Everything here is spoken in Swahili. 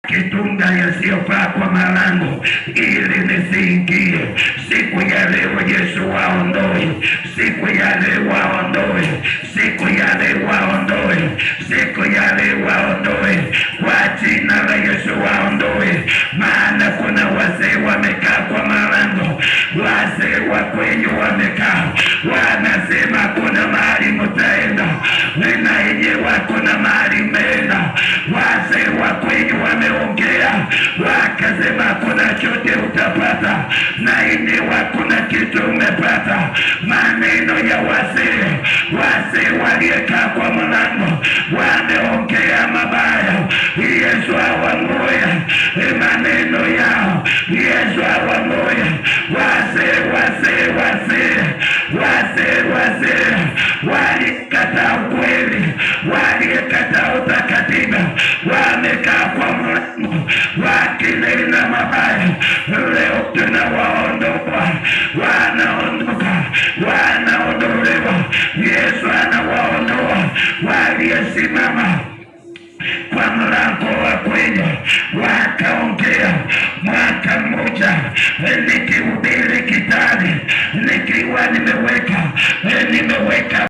kitunga yasiyofaa kwa malango ili nisiingie. Siku ya leo Yesu waondoe, siku ya leo waondoe, siku ya leo waondoe, siku ya leo waondoe, kwa jina la Yesu waondoe. Maana kuna wazee wamekaa kwa malango, wazee wa kwenyu wamekaa, wanasema kuna mahali mtaenda, na yenyewe kuna mahali mmeenda. Wazee wa kwenyu wameongea, wakasema kuna chote utapata, na yenyewe kuna kitu umepata. Maneno ya wazee, wazee waliekaa kwa mlango wameongea mabaya. Yesu awang'oe maneno yao, Yesu awang'oe. Wazee walikataa ukweli, walikataa utakatifu, wamekaa kwa mlango wakinena mabaya. Leo tunawaondoa, wanaondoka, wanaondolewa. Yesu anawaondoa waliosimama kwa mlango wa kwenye, wakaongea. Mwaka mmoja nikihubiri Kitale, nikiwa nimeweka